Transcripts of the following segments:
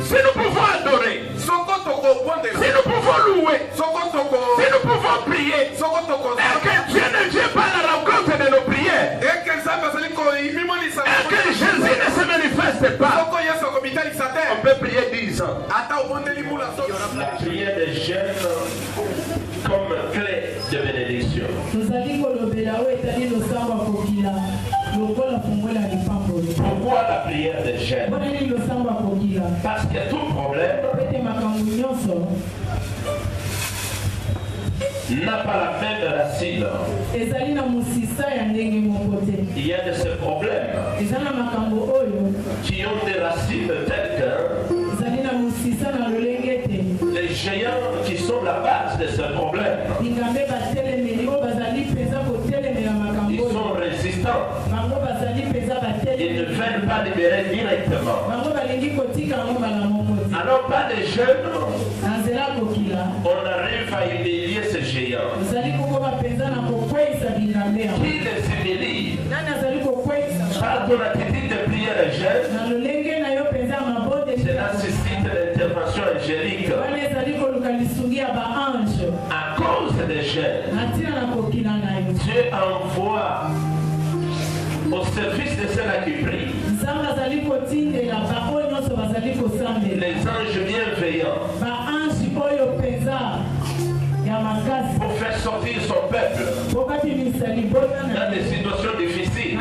Si nous pouvons adorer, si nous pouvons louer, si nous pouvons prier, est-ce que Dieu ne vient pas à la rencontre de nos prières? Est-ce que Jésus ne se manifeste pas? On peut prier 10 ans. La prière des jeunes comme clé de bénédiction. Pourquoi la prière des jeunes? Parce que tout problème n'a pas la même racine. Il y a de ces problèmes qui ont des racines telles que les géants qui sont la base de ce problème. Ils sont résistants. Ils ne veulent pas libérer directement. Alors pas les jeunes, on arrive à humilier ces géants. Qui les humilie? Par ton attitude de prière des jeunes, c'est là suscite l'intervention angélique. À cause des jeunes, Dieu envoie au service de ceux-là qui prient les anges bienveillants pour faire sortir son peuple dans des situations difficiles,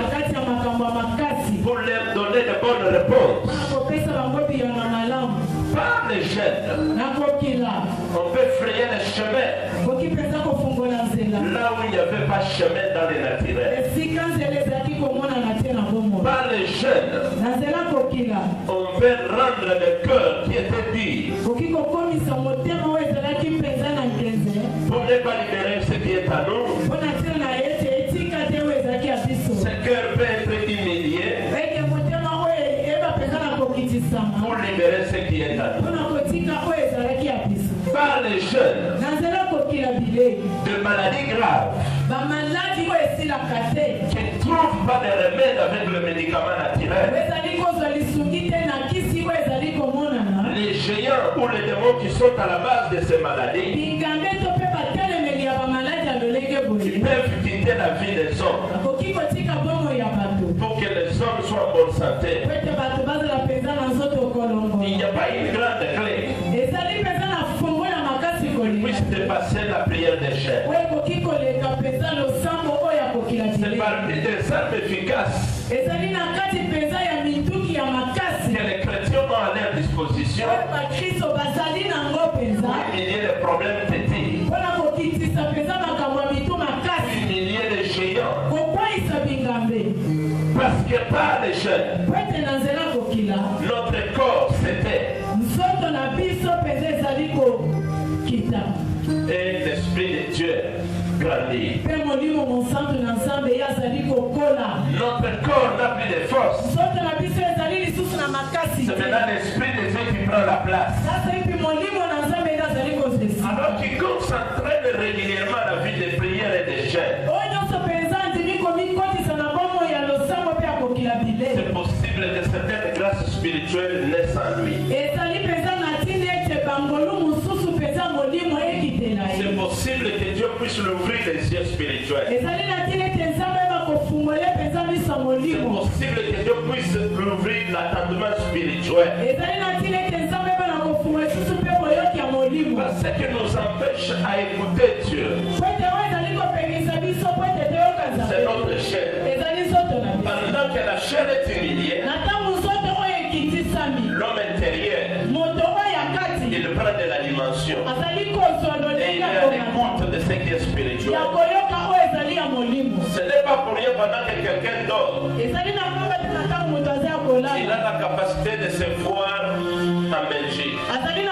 pour leur donner de bonnes réponses. Par les jeunes, on peut frayer les chemins là où il n'y avait pas de chemin dans les naturels. Par les jeunes, on peut rendre le cœur qui était dit pour ne pas libérer ce qui est à nous. Ce cœur peut être humilié pour libérer ce qui est à nous. Par les jeunes de maladies graves qui ne trouvent pas de remède avec le médicament naturel. Les géants ou les démons qui sont à la base de ces maladies, ils peuvent quitter la vie des hommes pour que les hommes soient en bonne santé. Il n'y a pas une grande clé qui puisse dépasser la prière des chaînes. C'est parmi des armes efficaces que les chrétiens ont à leur disposition pour humilier les problèmes petits, humilier les géants. Parce que par les jeunes, notre corps c'était et l'Esprit de Dieu grandit. Notre corps n'a plus de force. C'est maintenant l'Esprit de Dieu qui prend la place. Alors quiconque s'entraîne régulièrement à la vie de prière et de jeûne, c'est possible que certaines grâces spirituelles naissent en lui. C'est possible que Dieu puisse l'ouvrir les yeux spirituels. C'est possible que Dieu puisse l'ouvrir l'attendement spirituel. Parce que nous empêche à écouter Dieu. C'est notre chair. Pendant que la chair est humiliée, l'homme intérieur, il prend de la dimension. Et il est à l'écoute de ce qui est spirituel. Ce n'est pas pour rien pendant que quelqu'un dort, il a la capacité de se voir en Belgique. Il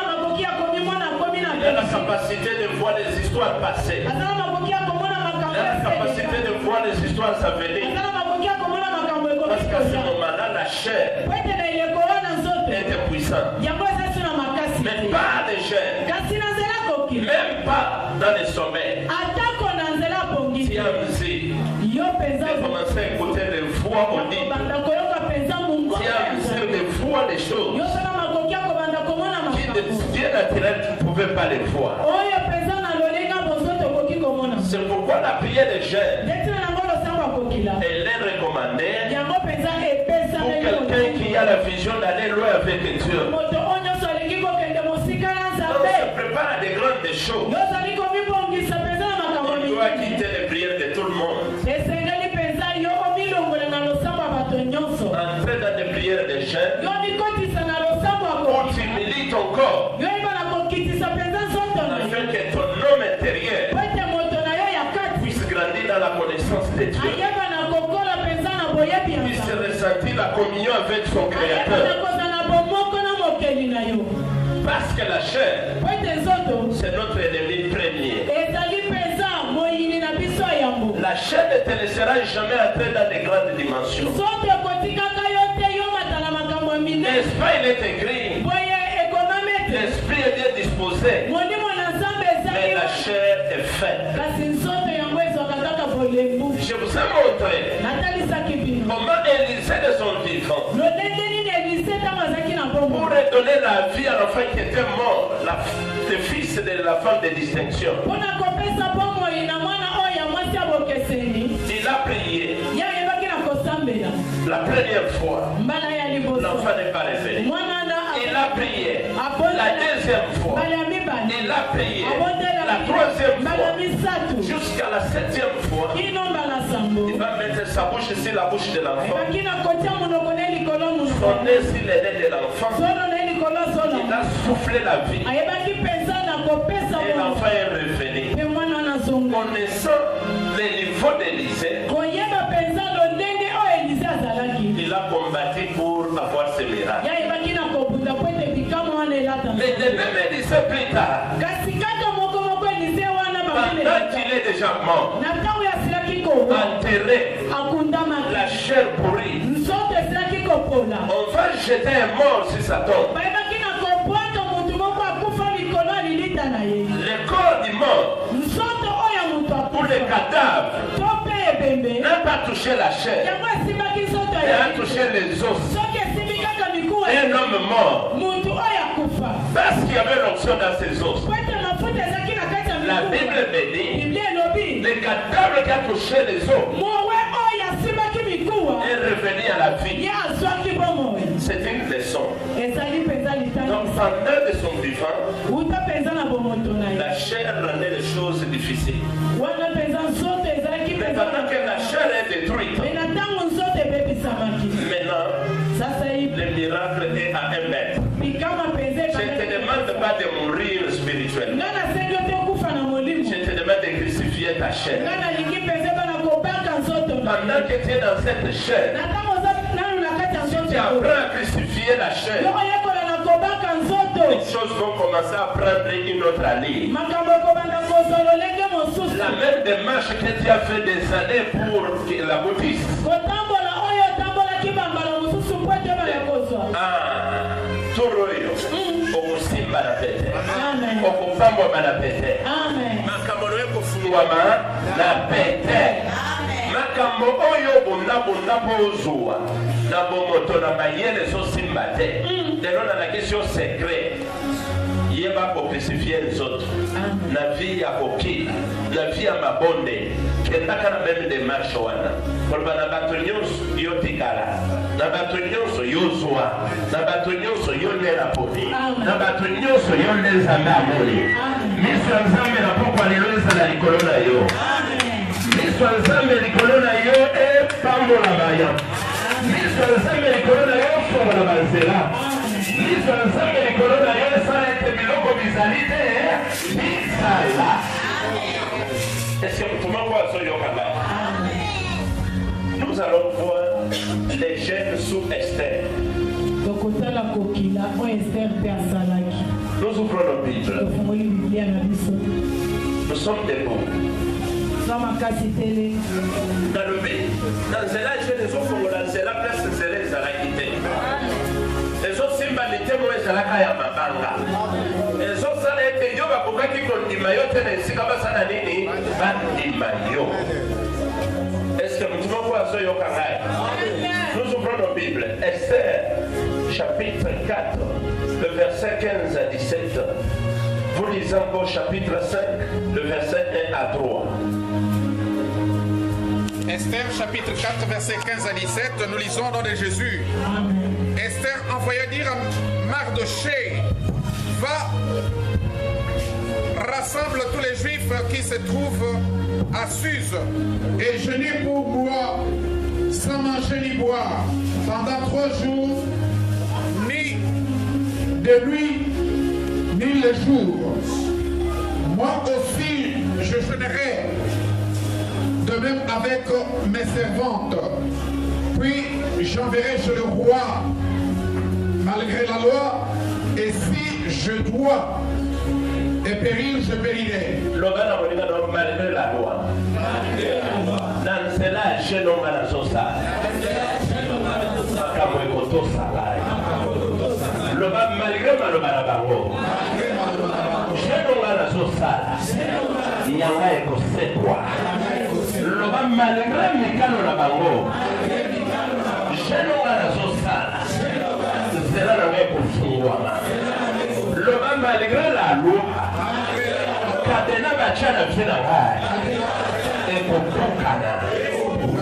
a la capacité de voir les histoires passées. Il a la capacité de voir les histoires à venir. Parce qu'à ce moment-là, la chair était puissante. Mais pas les jeunes. Même pas dans les sommets. Tiens-y. J'ai commencé à écouter les voix audibles. Tiens-y, les voix des choses. naturel, tu ne pouvais pas les voir. C'est pourquoi la prière des jeunes, elle est recommandée pour quelqu'un qui a la vision d'aller loin avec Dieu. On se prépare à des grandes choses. On doit quitter les prières de tout le monde. Entrer dans des prières des jeunes pour t'humilier ton corps, afin que ton homme intérieur puisse grandir dans la connaissance de Dieu, puisse ressentir la communion avec son Créateur. Parce que la chair, c'est notre ennemi premier. La chair ne te laissera jamais entrer dans de grandes dimensions. L'esprit, il est écrit. L'esprit est bien disposé. Mais la chair est faite. Je vous ai montré comment Élisée de son vivant, pour redonner la vie à l'enfant qui était mort, le fils de la femme de distinction, il a prié. La première fois, l'enfant n'est pas révélé. Il a prié. La deuxième fois, il a prié. La troisième fois, jusqu'à la septième fois, il va mettre sa bouche sur la bouche de l'enfant. Son nez sur le nez de l'enfant. Il a soufflé la vie. Et l'enfant est revenu. Connaissant le niveau d'Élisée, il a combattu pour avoir ce miracle. Mais de même Élisée plus tard, pendant qu'il est déjà mort, enterré, la chair pourrie, on va jeter un mort sur sa tombe. Le corps du mort ou le cadavre n'a pas touché la chair, il a touché les os. Un homme mort, parce qu'il y avait l'onction dans ses os. La Bible me dit, le cadavre qui a touché les os est revenu à la vie. C'est une leçon. Donc pendant de son vivant, la chair rendait les choses difficiles. Mais pendant que la chair est détruite, maintenant le miracle est à 1 mètre. Je ne te demande pas de mourir spirituellement. Je te demande de crucifier ta chair. Pendant que tu es dans cette chair, si tu apprends à crucifier la chair, les choses vont commencer à prendre une autre allure. La même démarche que tu as fait des années pour la bouddhiste. Toroyo, okusimba na pete, okupambwa na pete, makambo kufungwa na pete, makambo oyo bonna bozwa na bomoto na mayele so simba te. Lelo na question secret yeba ko crucifier les autres. La vie ya kokila, la vie ya mabonde, kendaka na même démarche wana. Kolba na bato nyonso yotikala, na bato nyonso yozwa, na bato nyonso yonela poti, na bato nyonso yoneza ngaboli. Miso nzambe na pokwa lelo ezala likolo na yo. Miso nzambe likolo na yo pambola baya. Miso nzambe likolo na yo sobola banzela. Miso nzambe likolo na yo esala ete biloko bizali te bizala. Est-ce que tout le monde voit ça yoka? Nous allons voir les jeunes sous Esther. Nous ouvrons nos Bibles. Nous sommes debout. Dans le pays. Dans cela, je les offre dans cela, place les alakités. Les autres symbolités, moi, c'est la kaya mabanga. Les autres, ça n'a été yo, pourquoi qui compte mayo, tenez, si comme ça n'a ni mayo. Est-ce que nous pouvons voir ce yokangai? Nous ouvrons nos Bibles. Esther, chapitre 4, le verset 15 à 17. Vous lisez encore chapitre 5, le verset 1 à 3. Esther chapitre 4 verset 15 à 17, nous lisons au nom de Jésus. Esther envoya dire à Mardoché, va, rassemble tous les Juifs qui se trouvent à Suse et jeûnez pour boire, sans manger ni boire, pendant 3 jours, ni de nuit, ni le jour. Moi aussi, je jeûnerai, de même avec mes servantes. Puis j'enverrai chez le roi, malgré la loi, et si je dois périr, je périrai. Malgré la loi. Dans cela, je n'ai pas la sauce. Malgré ma loi, je n'ai pas la sauce. Il y a un écho, c'est quoi? Malgré mes canons la bango, je n'ai pas la sauce. C'est là le mec pour finir. Malgré la loi, Kadena Bachana Vina et pour Bukana.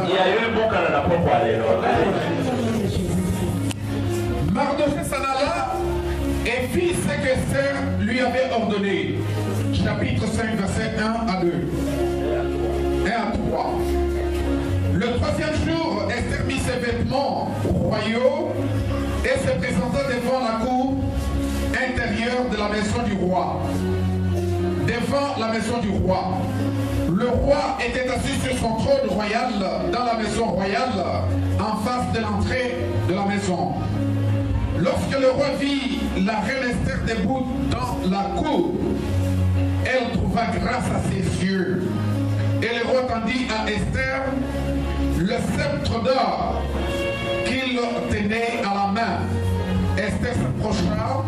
Il y a eu Bukana la propre Mardoché s'en alla et fit ce que Esther lui avait ordonné. Chapitre 5, verset 1 à 2. 1 à 3. Le 3e jour, Esther mit ses vêtements royaux et se présenta devant la cour intérieure de la maison du roi. Devant la maison du roi. Le roi était assis sur son trône royal dans la maison royale, en face de l'entrée de la maison. Lorsque le roi vit la reine Esther debout dans la cour, elle trouva grâce à ses yeux. Et le roi tendit à Esther le sceptre d'or qu'il tenait à la main. Esther s'approcha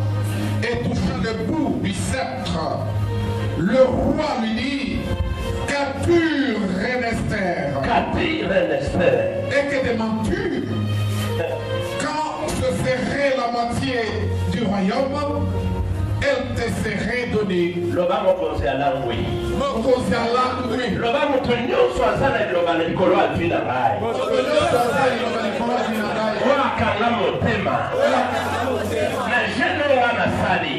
et toucha le bout du sceptre. Le roi lui dit, qu'as-tu, reine Esther? Qu'as-tu, reine Esther? Et que demandes-tu? Quand ce serait la moitié du royaume, elle te serait donnée. Le bas mon conseil à l'angui. Mon conseil à l'angui. Le bas mon tenyon soit ça et le bas le colo à l'fina rai. Wa kanga motema. Na jeno wana sali.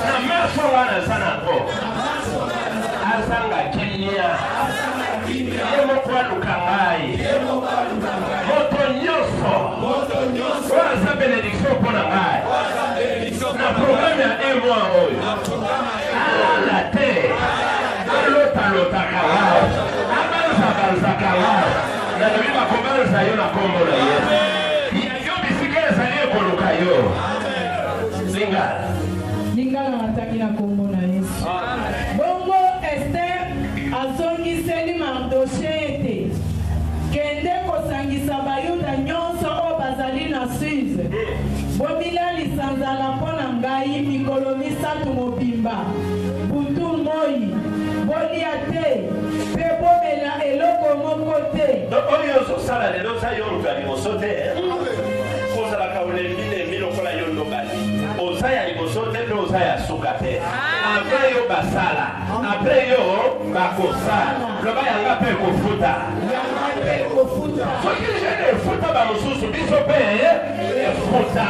Na maso wana sana ko. Asanga Kenya. Yemo kwa lukangai. Moto nyoso. Wa benediction pona ngai. Na programme ya mois oyo. La terre. Lota kalao. Abalza kalao. Na nabima kobalza yo na kombo na Yesu. Ya yo bisikele saliye koluka yo. Lingala mataki na kombo na Yesu. Bongo Esther azongiseli Mardoché ete kende kosangisa bayuda nyonso oyo bazali na Suse. Bomilalisa nzala mpo na ngai mikolo 3 mobimba. Butu moi bolia te mpe bomela eloko moko te. Oyo ozosala lelo oza yo oluka liboso te. Kozalaka olembi lokola yo ndobali. Oza ya liboso te mpe oza ya suka te. Apres yo basala, apres yo bakosala. Loba yanga mpe kofuta. Soki jene efuta bamosusu biso mpe efuta.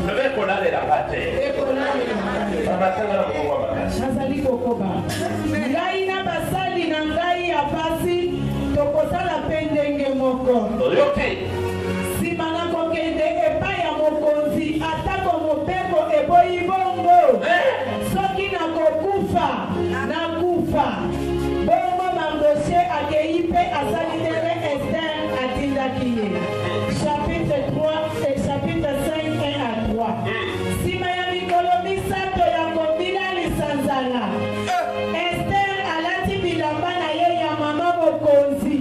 Lobe kolalelaka te. Bamatanga na mokongo makasi. Nazali kokoba. Ngai na basali na ngai ya pasi tokosala mpe ndenge moko. Oyoki. Sima na kokende epai ya mokonzi atako mopeko eboyi bongo. Soki nakokufa nakufa. Bongo Mardoché akei mpe asali ndenge Esther atindaki ye. Chapitre 3 et chapitre 5 1 à 3. Sima ya mikolo 3 ya kobilalisa nzala. Esther alati bilamba na ye ya mama mokonzi.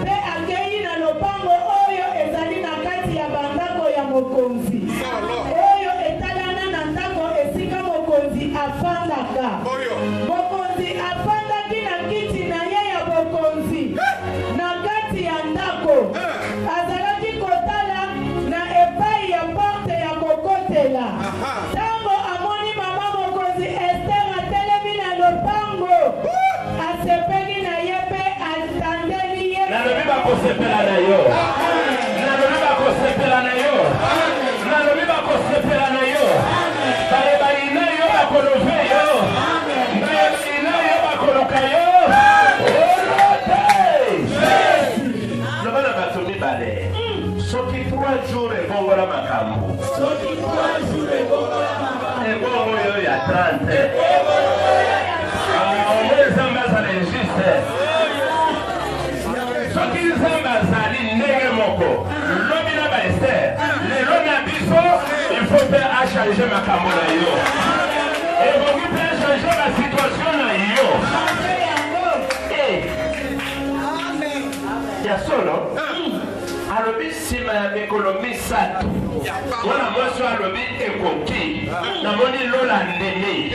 Mpe akei na lopango oyo ezali na kati ya bandako ya mokonzi. Oyo etalana na ndako esika mokonzi afandaka. Mokonzi afandaki na kiti na ye ya mokonzi. Na kati ya ndako azalaki kotala na epai ya makambo. Ebongo yo ya 30. Nzambe azali juste. Soki Nzambe azali ndenge moko, lobi na ba Esther, lelo na biso, il faut faire à changer makambo na yo. Ebongi pe changer la situation na yo. Ya solo. Alobi sima ya mikolo misato. Wana mwasi alobi ekoki. Namoni lola ndeni.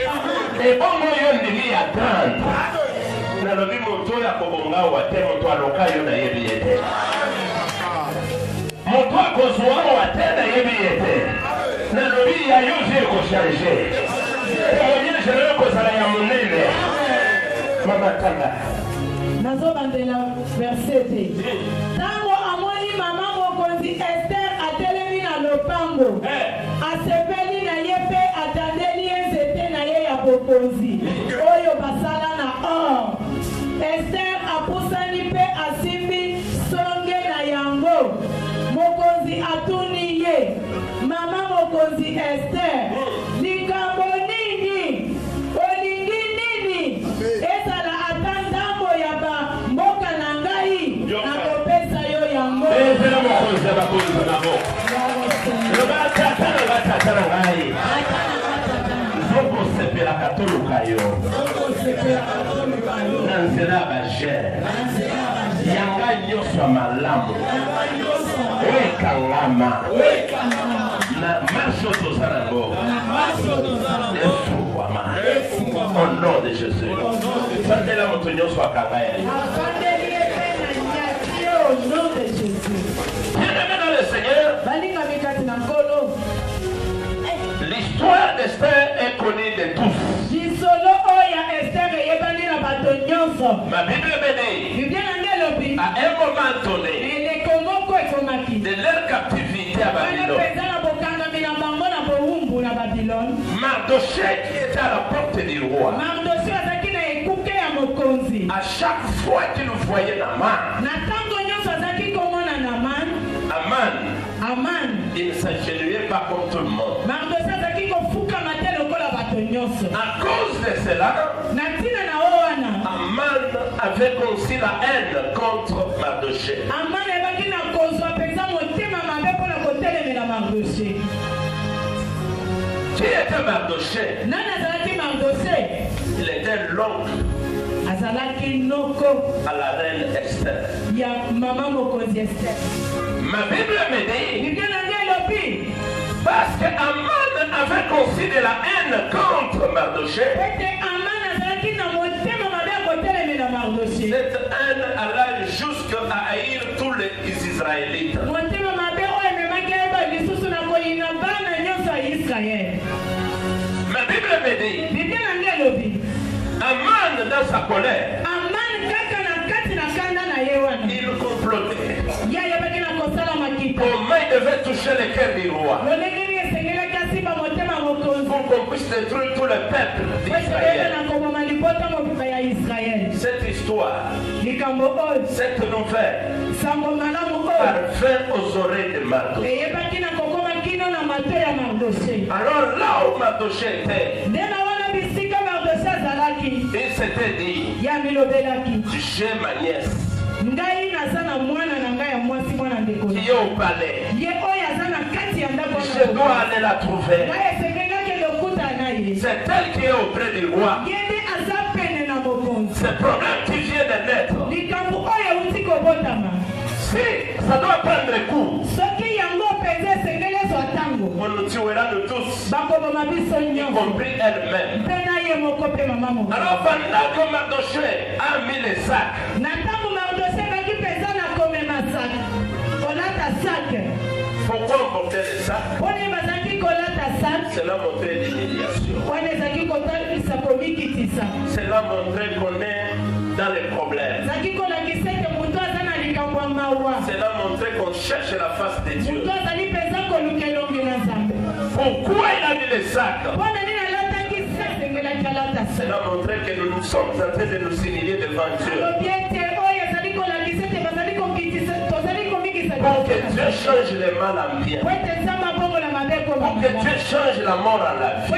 Ebongo yo ndeni ya 30. Nalobi moto ya kobonga wa te moto aloka yo na yebi yete. Moto akozwa wa te na yebi yete. Nalobi ya yo je ko changer. Ebongi je le ko sala ya monene. Mama tanga. Nazobandela verset. Tango amoni mama mokonzi Esther atelemi na lopango. Asepeli na ye pe atandeli nzete na ye ya bokonzi. Oyo basala na or. Esther apusani pe asimbi songe na yango. Mokonzi atuni ye. Mama mokonzi Esther. Likambo nini? Olingi nini? Ezala atandambo ya ba mboka na ngai. Na kopesa yo yango. Ezala mokonzi ya bakonzi na bo. Batata ngai. Zoko sepela katoluka yo. Nanzela bagere. Yanga nyoswa malamu. Wekangama. Na marche tozanango. Efungwama. Au nom de Jésus. Sandela moto nyoswa kangaya. Au nom de Jésus. Bien-aimé dans le Seigneur. Balinga mikati na nkolo. L'histoire d'Esther est connue de tous. Lisolo oya Esther yebani na bato nyonso. Ma Bible me dit, Biblia nangelobi. à un moment donné, Eleko moko ekomaki. de leur captivité à Babylone, Peza na bokangami na bango na bowumbu na Babylone. Mardochée qui était à la porte du roi, Mardochée azaki na ekuke ya mokonzi. à chaque fois qu'il voyait Naman, Na tango nyonso azaki komona Naman. Aman, il ne s'agenouillait pas contre tout le monde. Mardochée azaki kofukama te lokola bato nyonso. À cause de cela, Na ntina na o wana. Aman avait conçu la haine contre Mardochée. Aman ebaki na kozwa penza motema mabe mpona kotelemela Mardochée. Qui était Mardochée? Nani azalaki Mardochée? Il était l'oncle Azalaki noko à la reine Esther. ya mama mokonzi Esther. Ma Bible me dit, Biblia nangelobi. parce que Aman avait conçu de la haine contre Mardochée, Ete Aman azalaki na motema mabe ya kotelemela Mardochée. cette haine alla jusqu'à haïr tous les Israélites. Motema mabe oyo ememaki yeba lisusu na koyina bana nyonso ya Israele. Ma Bible me dit, Biblia nangelobi. Aman dans sa colère, Aman kaka na kati na kanda na ye wana. il complotait. Ya yebaki na kosala makita. Comment il devait toucher le cœur du roi Lolenge nini esengelaki asimba motema mokonzi. pour qu'on puisse détruire tout le peuple Ete d'Israël. na koboma libota mobimba ya Israele. Cette histoire, Likambo oyo. cette nouvelle, Sango malamu oyo. parvint aux oreilles de Mardochée. Eyebaki na kokoma kino na mato ya Mardochée. Alors là où Mardochée était, Nde na wana bisika Mardochée azalaki. il s'était dit, Ya milobelaki. j'ai ma nièce Ngai naza na mwana na ngai ya mwasi mwana ndeko. qui est au palais. Ye oyo aza na kati ya ndako Je dois aller la trouver. ngai esengengaki lokuta na ye. C'est elle qui est auprès du roi. Ye nde aza pene na mokonzi. Ce problème qui vient de naître, Likambo oyo euti kobotama. si ça doit prendre coup, Soki yango mpenza esengeli ezwa ntango. on nous tuera de tous, Bakoboma biso y nyonso. compris elle-même. Mpe na ye moko mpe mama moko. Alors pendant que Mardochée a mis les sacs, Na ntango Mardochée ebaki mpenza na komema sak. Kolata sak. pourquoi on portait les sacs? Mpona bazalaki kolata sak. Cela montrait l'humiliation. Wana ezalaki kotalisa komikitisa. Cela montrait qu'on est dans les problèmes. Ezalaki kolakisa ete moto aza na likambo ya mawa. Cela montrait qu'on cherche la face de Dieu. Moto azali mpenza koluka elongi na Nzambe. Pourquoi il a mis les sacs? Mpona nini alataki sak esengelaki alata sak. Cela montrait que nous sommes en train de nous humilier devant Dieu. Alobi ete oyo ezali kolakisa ete bazali kokitisa tozali komikisa Pour que Dieu change le mal en bien. po ete Nzambe abongola Pour que Dieu change la mort en la vie.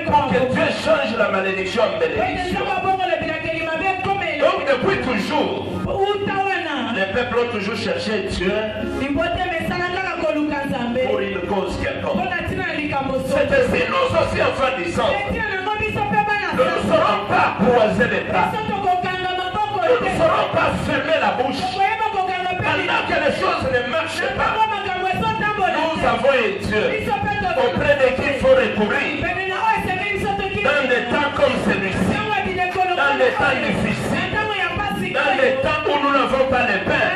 Pour que Dieu change la malédiction en bénédiction. Donc depuis toujours, les peuples ont toujours cherché Dieu pour une cause quelconque. C'est ainsi nous aussi enfants du sang. Nous ne serons pas croiser les bras. Nous ne serons pas fermer la bouche. Pendant que les choses ne marchent pas, nous avons un Dieu auprès de qui il faut recourir. Dans des temps comme celui-ci, dans des temps difficiles, dans des temps où nous n'avons pas les pains,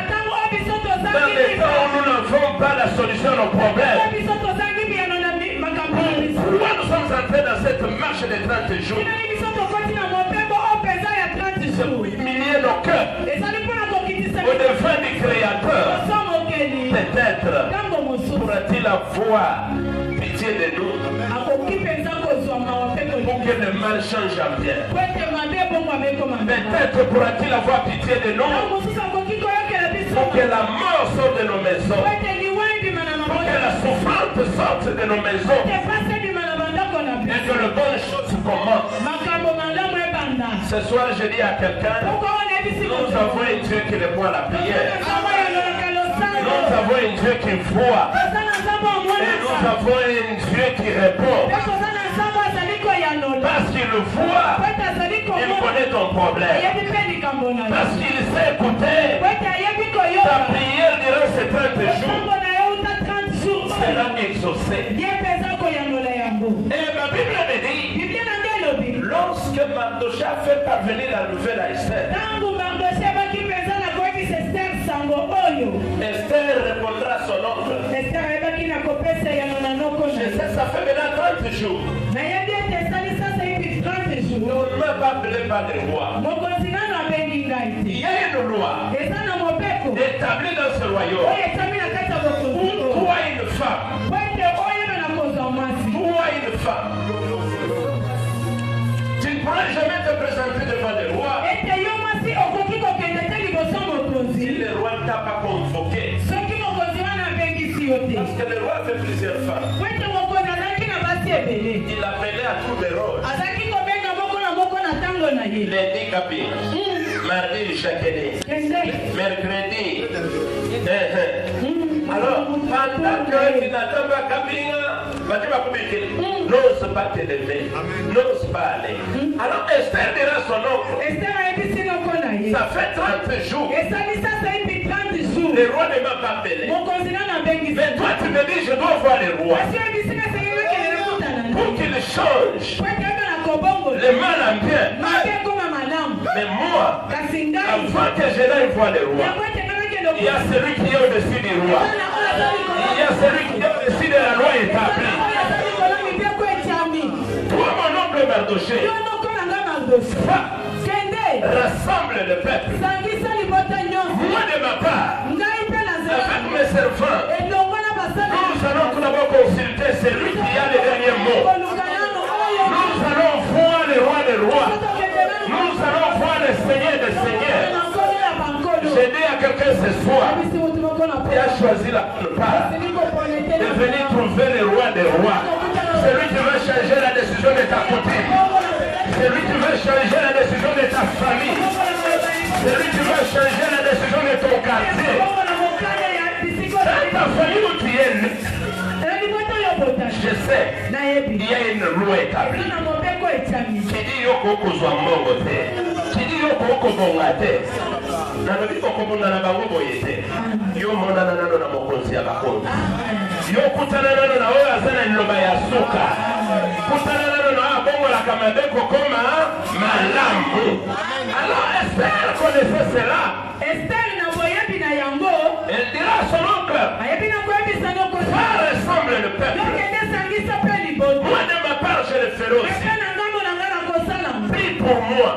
dans des temps où nous n'avons pas la solution à nos problèmes. Pourquoi nous sommes entrés dans cette marche de 30 jours? C'est pour humilier nos cœurs au devant du Créateur. Peut-être pourra-t-il avoir pitié de nous pour que le mal change en bien. Peut-être pourra-t-il avoir pitié de nous pour que la mort sorte de nos maisons, pour que la souffrance sorte de nos maisons et que le bonne chose commence. Ce soir, je dis à quelqu'un, nous avons un Dieu qui répond à la prière. Nous avons un Dieu qui voit. Et nous avons un Dieu qui répond. Parce qu'il le voit, il connaît ton problème. Parce qu'il sait écouter ta prière durant ces 30 jours sera exaucée. Et ma Bible me dit, lorsque Mardochée a fait parvenir la nouvelle à Esther, Esther répondra à son oncle. Ça fait maintenant 30 jours. Nous ne m'avons pas appelé par des rois. Il y a une loi établie dans ce royaume. Pourquoi une femme? Pourquoi une femme? Tu ne pourras jamais te présenter devant les rois si le roi ne t'a pas convoqué. Parce que le roi fait plusieurs femmes. Il appelait à tous les rôles. Lundi Kapi, mardi Chakene, mercredi. Alors, pendant que tu n'attends pas Kabinga, n'ose pas te lever, n'ose pas aller. Alors Esther dira son oncle, ça fait 30 jours. Le roi ne m'a pas appelé. Mais toi tu me dis je dois voir le roi pour qu'il change le mal en bien. Mais moi, avant que je n'aille voir le roi, il y a celui qui est au-dessus du roi. Il y a celui qui est au-dessus de la loi établie. Toi, mon oncle Mardochée, rassemble le peuple. Moi de ma part, avec mes servants, nous allons tout d'abord consulter celui qui a les derniers mots. Nous allons voir le roi des rois. Nous allons voir le Seigneur des seigneurs. J'ai dit à quelqu'un ce soir, qui a choisi la bonne part, de venir trouver le roi des rois. Celui qui veut changer la décision de ta coutume. Celui qui veut changer la décision de ta famille. Celui qui veut changer la décision de ton quartier. Dans ta famille où tu es né, je sais, il y a une loi établie qui dit yoko kozwambongo te, qui dit yoko okobonga te. Nalobi okobonga na bango boye te. Yo monana nano na mokonzi ya bakonzi. Yo kutana nano na oyo aza na liloba ya suka. Kutana nano na abongolaka mabeko koma malamu. Alors Esther connaissait cela. Elle dira à son oncle, ça ressemble le peuple. Moi de ma part je le ferai aussi. Prie pour moi.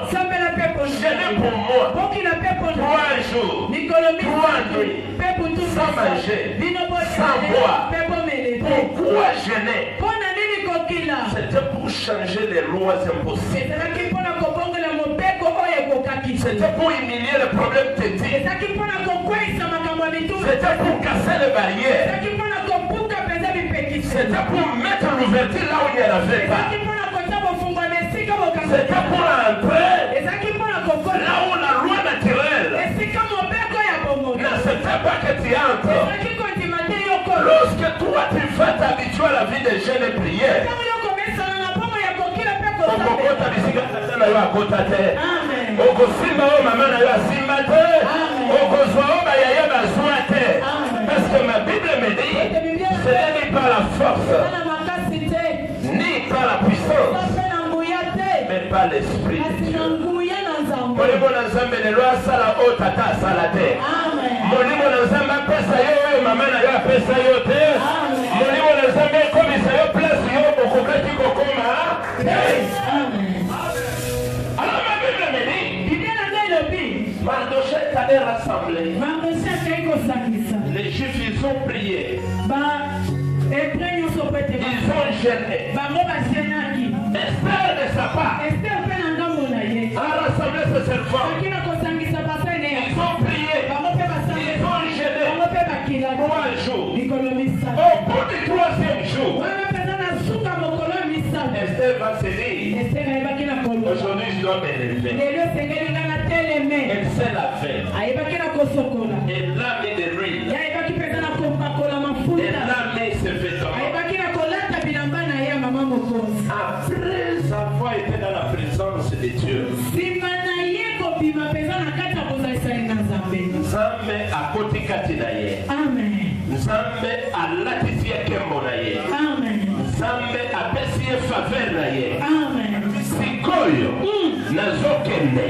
Jeûnez pour moi. 3 jours, 3 nuits, sans manger, sans boire. Pourquoi jeûner? C'était pour changer les lois impossibles. C'était pour humilier le problème tétique. C'était pour casser les barrières. C'était pour mettre l'ouverture là où il n'y en avait pas. C'était pour entrer là où la loi naturelle n'acceptait pas que tu entres. Lorsque toi tu vas t'habituer à la vie de jeûne et prière, parce que ma Bible me dit, ce n'est pas la force, ni par la puissance, mais par l'esprit de Dieu. Molimo na nzambe lelo asala o tata asala te. Molimo na nzambe apesa yo mama na yo apesa yo te. Molimo na nzambe ekomisa yo place yo okokaki kokoma. Alors ma Bible me dit, Mardochée t'avait rassemblé. Les Juifs ils ont prié. Ils ont gêné. Esther de sa part a rassemblé ses servants. Ils ont prié. Ils ont gêné 3 jours. Au bout du 3e jour, Esther va se dire, aujourd'hui je dois m'élever. Elle s'est lavée. Elle a mis de l'huile. Elle a mis ses vêtements. Après avoir été dans la présence de Dieu, Nzambe akoti kati na ye. Nzambe alatisi ye kembo na ye. Nzambe apesi ye faveur na ye. Sikoyo nazokende.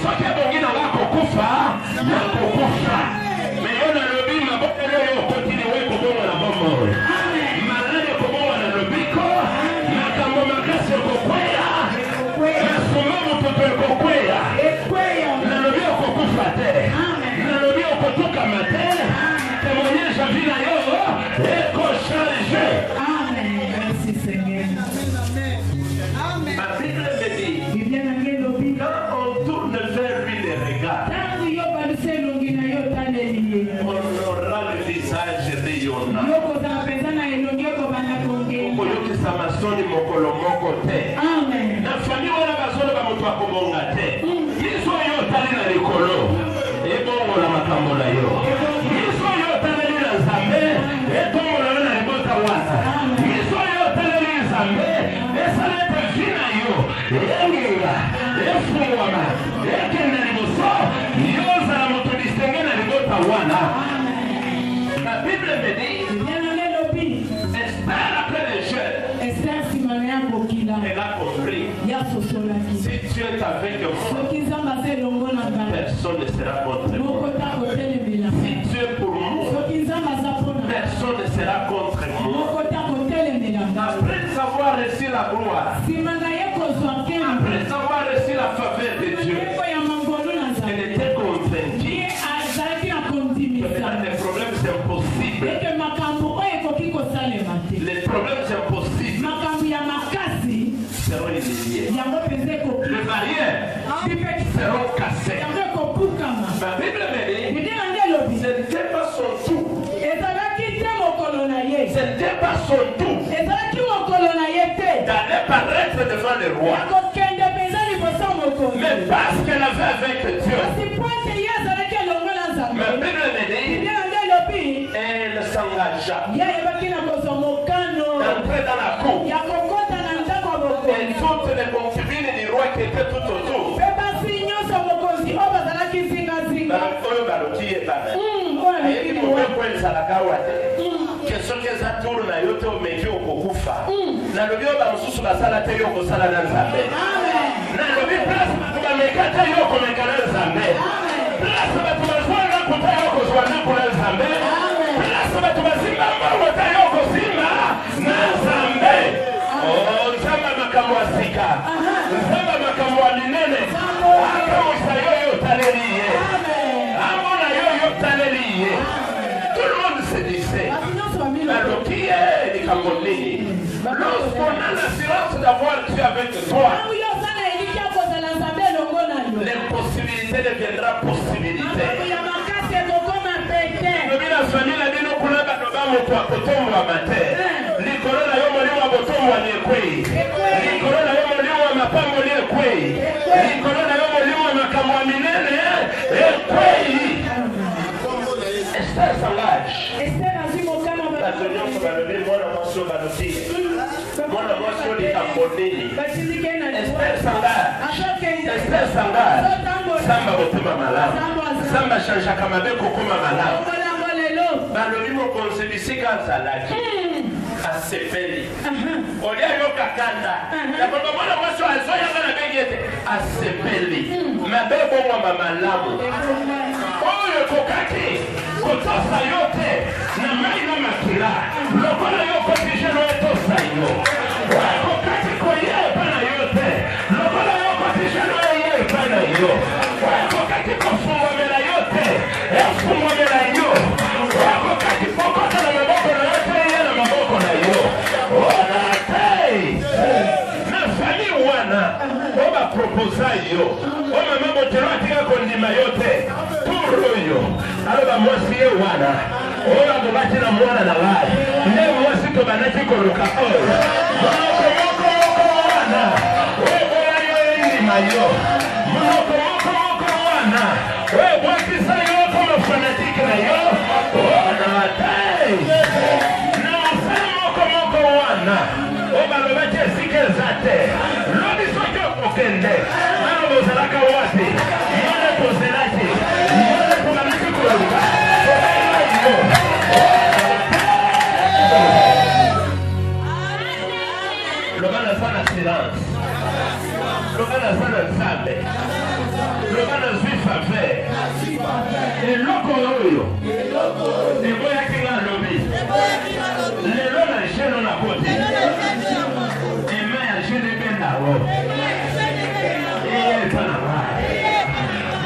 Soki abongi na kokufa, nakokufa. Mais yo nalobi maboko oyo okotili we kobongo na bombo. Malade kobongo na lobiko. Makambo makasi okokweya. Masoma mototo ekokweya. Nalobi okokufa te. Nalobi okotuka mate. Témoignage à vie na yo ekocharge. Merci Seigneur. Ma Bible me dit, quand on tourne vers lui les regards, on aura le visage de Yona. Okoyoki samasoni mokolo moko te. Na famille wana bazolo ba moto akobonga te. Yiso yo tali na likolo. Ebongo la makambo na yo. Yiso yo tali na Nzambe. Ebongo na libota wana. Yiso yo tali na Nzambe. Esalete vina yo. Engira. Efungwama. Ekenda liboso. Yoza la moto distingue na libota wana. La Bible me dit, Esther après les jeunes, elle a compris. Si tu es avec moi, personne ne sera contre moi. Si tu es pour moi, personne ne sera contre moi. Après avoir reçu la gloire, après avoir reçu la faveur de Dieu, elle était convaincue. Les problèmes c'est impossible. Les problèmes c'est impossible. Seront éliminés. Les barrières seront cassées. Ma Bible me dit, ce n'était pas son tout. Ce n'était pas son tout d'aller paraître devant le roi. Mais parce qu'elle avait avec Dieu, ma Bible me dit, elle s'engagea d'entrer dans la cour. Et toutes les concubines du roi qui étaient tout autour. Tout le monde se disait, lorsqu'on a l'assurance d'avoir Dieu avec toi, l'impossibilité deviendra possibilité. La famille a dit nous moliwa ni kwei. Likolo na yo moliwa mapambo ni kwei. Likolo na yo moliwa makambo ya minene kwei. Esther Sangage. Esther azimokana Batonyonso balobi mwana mwasi balobi. Mwana mwasi likamboleli. Esther Sangage. Esther Sangage. Samba botema malamu. Samba shanshaka mabe kokoma malamu. Balobi mokonzi bisika azalaki. Asepeli. Olia yoka kanda. Yakoba mwana mwasi azoyanga na bengete. Asepeli. Mabe bongo mamalamu. Oyo kokaki. Kotosa yote. Na mai na makila. Lokola yoko tisheno etosa yo. Kokaki koye pana yote. Lokola yoko tisheno ye pana yo. Kokaki kofungwa mela yote. Efungwa mela yo. Kokaki pokota na maboko na yote. Yena maboko na yo. Wanatei. Na fami wana. Oba proposa yo. Oma mambo terotika kondima yote. Turo yo. Aloba mwasi ye wana. Oba kubati na mwana na lai. Ne mwasi tobanati koluka oyo. Moko wana. Obo ya yo endima yo. Moko wana. Obo kisa yo kama fanatiki na yo. Wanatei. Na moko wana. Oba lobati esike zate. Lobi sojo okende. Mano bozalaka wati. Mwana kozelati. Mwana kumaniki koluka. Lobana sana silence. Lobana sana nzambe. Lobana zwifa fe. Eloko oyo. Ego yaki nga lobi. Lelo na sheno na kote. Ema ya shene benda wo. Iye pana wa.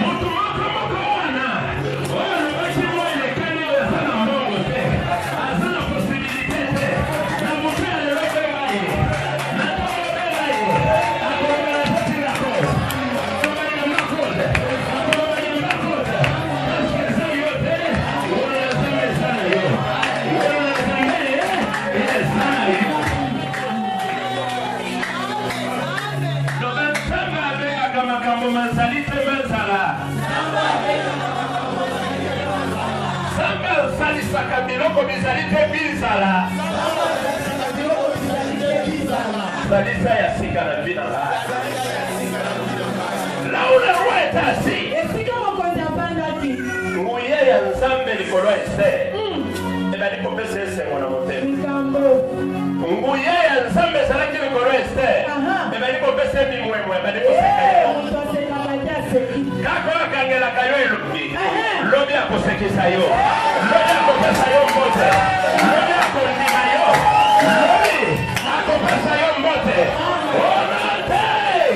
Mutu moko wana. Oyo lobaki mwele kani oyo sana mbongo te. Azana posibilite te. Na mutu ya lelo bema ye. Na tomo bema ye. Akoloba na poti la kote. Akoloba na makote. Akoloba na makote. Paske sa yote. Wana na zame sana yo. Wana na zame ye sana yo. Loban samba abega kama kambo mansalite mansala. Samba salisaka biloko bizalite bizala. Salisa ya sika na vina la. Laula roi etasi. Nguye ya nzambe likolo Esther. Eba likopesa ese mwana motema. Nguye ya nzambe salaki likolo Esther. Eba likopesa mimwemwe. Eba likoseka ya. Kako akangela kayo ilubi. Lobi akosekisa yo. Lobi akopesa yo mbote. Lobi akondima yo. Lobi akopesa yo mbote. Onatei.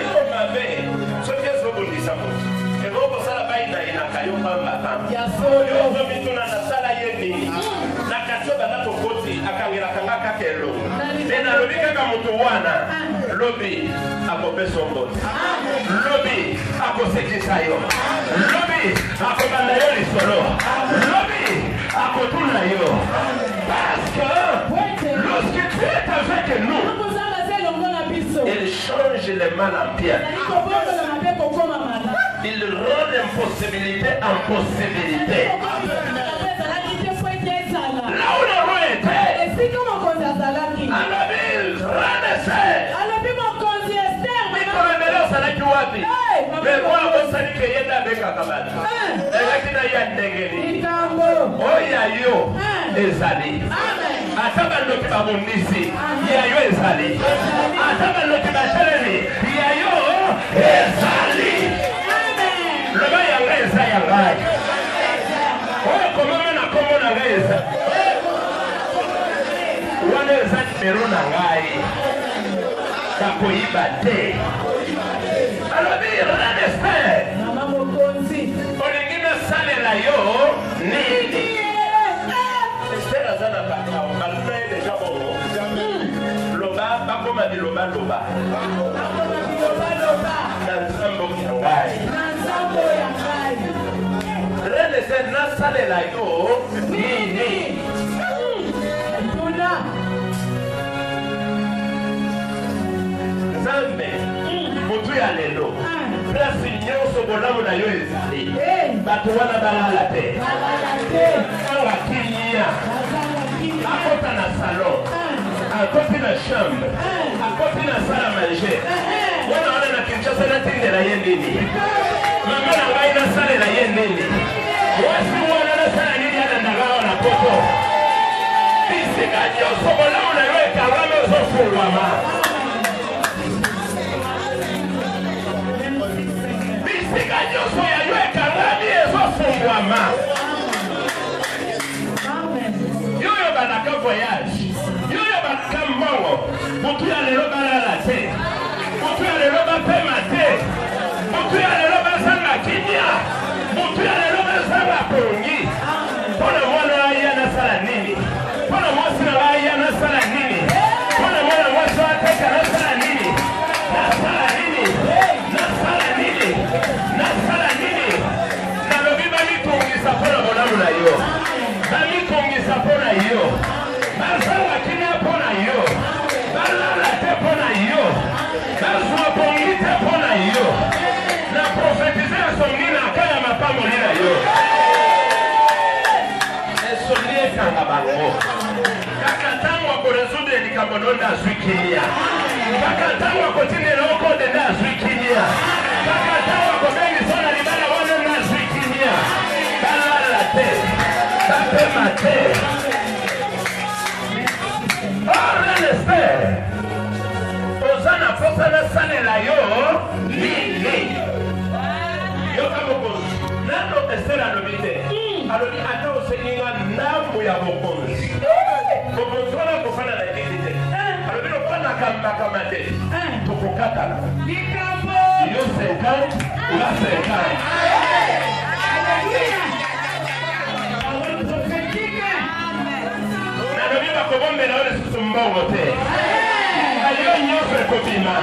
Iko mabe. Soki ezobundisa moto. Ego sala baina inakayo pamba pamba. Yo mituna na sala yeni. Na kachoba na tokoti akangela kangaka kelo. Tena lobi kaka mutu wana. Lobi akopesa mbote. Lobi akosekisa yo. Lobi akobanda yo lisolo. Lobi akotuna yo. Parce que lorsque tu es avec nous, il change les mal en bien. Il rend l'impossibilité en possibilité. Là où le roi était, à la ville, renessait. Salaki wapi? Bebo abosani ke yenda beka kabata. Elakina ya ndengeli. Oya yo ezali. Ataba ndoki babundisi. Ya yo ezali. Ataba ndoki basheleni. Ya yo ezali. Loba yanga eza yanga. Oya komama na komo na ngeza. Wana eza nimero na ngai. Kakoiba te. Alobi Esther. Mama mokonzi. Olingina salela yo nini? Esther azana paka. Baluna deja bongo. Loba bakoma di loba. Loba. Na nzambo ya ngai. Esther na salela yo nini? Tuna. ya lelo place nyonso bolamu na yo ezali bato wana balala te anga kimia akota na salon akoti na chambre akoti na sala manger wana na Kinshasa natindela ye nini mama na ngai nasalela ye nini wasi wana nasala nini anandagawa na poto bisika nyonso bolamu na yo ekangami ozofungwama bisika nyonso ya yo ekangami ezofungwama yoyo banaka voyage yoyo banaka mbongo mutu ya lelo balala te mutu ya lelo bapema te mutu ya lelo bazanga kimia mutu ya lelo bazanga pongi mpona mwana aya nasala nini mpona mwasi na aya nasala nini mpona mwana mwasi wateka nasala nini nasala nini nasala nini nasala nini nalobi bamitungisa mpona bolamu na yo bamitungisa mpona yo bazanga kimia mpona yo balala te mpona yo bazwa pongi te mpona yo na profetize esongi na kaya mapamboli na yo esongi ekanga bango kaka ntango akoresudre likambo nonde azwi kimia kaka ntango akotindela okode nde azwi kimia kaka ntango akobengisa na libala wana nde azwi kimia balala te bapema te oreleste oza na posa nasalela yo nini yoka mokonzi nano esera alobi te alobi ata osenginga ndambo ya mokonzi mokonzi wana kofana na elili te alobi lopanaka makama te tokokatana yo 50 ola 50 nalobi bakobombela yo lisusu mbongo te ayo nyonso ekobima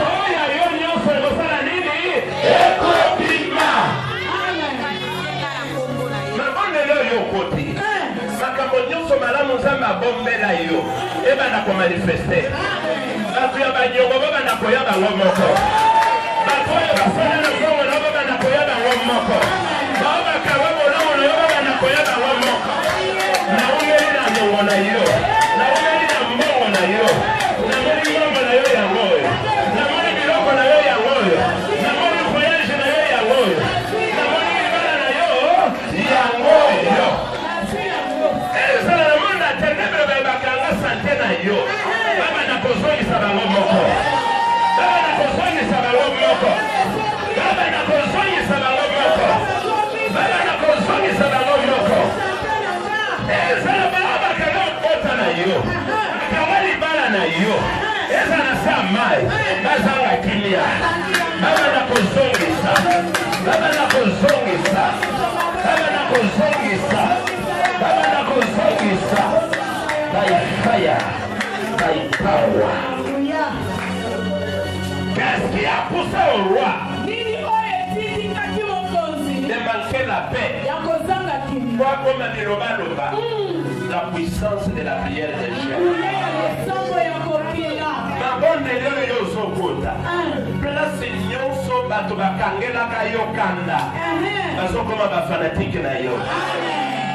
oyo ayo nyonso ekosala nini ekobima mabondelo oyo okoti makambo nyonso malamu nzambe abombela yo ebanda komanifeste bato ya baniongo babanda koya bango moko bato oyo basala na bongo na babanda koya bango moko bao bakanga bolamu na yo babanda koya bango moko naumeli na niongo na yo naumeli na mbongo na yo namoni mbongo na yo yango oyo namoni biloko na yo yango oyo namoni voyage na yo yango oyo namoni libala na yo yango oyo ezala na monde ya ténèbre bakanga sante na yo babanda kozongisa bango moko babanda kozongisa bango moko babanda kozongisa bango moko babanda kozongisa bango moko ezala bakanga okota na yo bakanga libala na yo eza na sa mai bazanga kimia babanda kozongisa babanda kozongisa babanda kozongisa babanda kozongisa by fire by power. Qu'est-ce qui a poussé au roi de manquer la paix? Quoi comme Biloba, la puissance de la prière des chefs. Ma bonne élève yo sokota. Place nyonso bato bakangelaka yo kanda. Bazo koma ba fanatique na yo.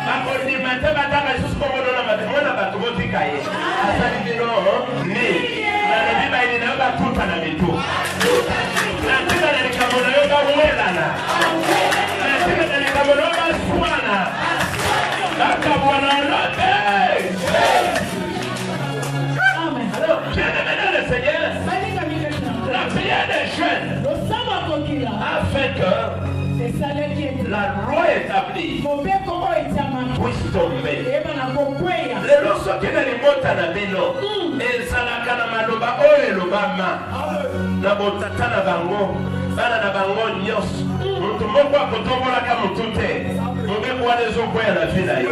Bakondi mate bataka isusu komono na mate mona bato botika ye. Asali bino ni. Na biba ili na batuta na mitu. Na tika na likamona yo bawelana. Na tika na likamona yo baswana. Bakabwana lote. Bien-aimé le Seigneur, la prière des jeunes a fait que la loi établie puisse tomber. Les lorsque qui ne remontent à la bino, et salaka na maloba oye lobama, na botata na bango, bana na bango nyos, mutu moko akotombola ka mutu te, mbe kwa lezo kwa na vida yo.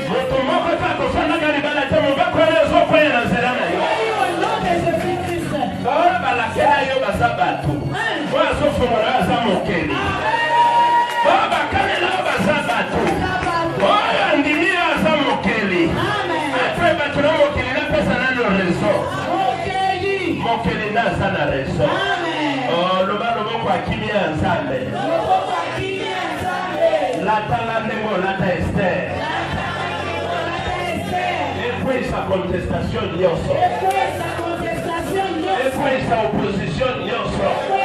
Mutu moko ta kofana gari bana te mbe kwa lezo kwa na zela na yo. Baola balakela yo basabatu. Kwa sofongola za mokeli. Baba kanela basabatu. Oya ndimia za mokeli. Après batu na mokeli na pesa na no rezo. Mokeli na sana Et puis sa contestation nyonso. Et puis sa opposition nyonso.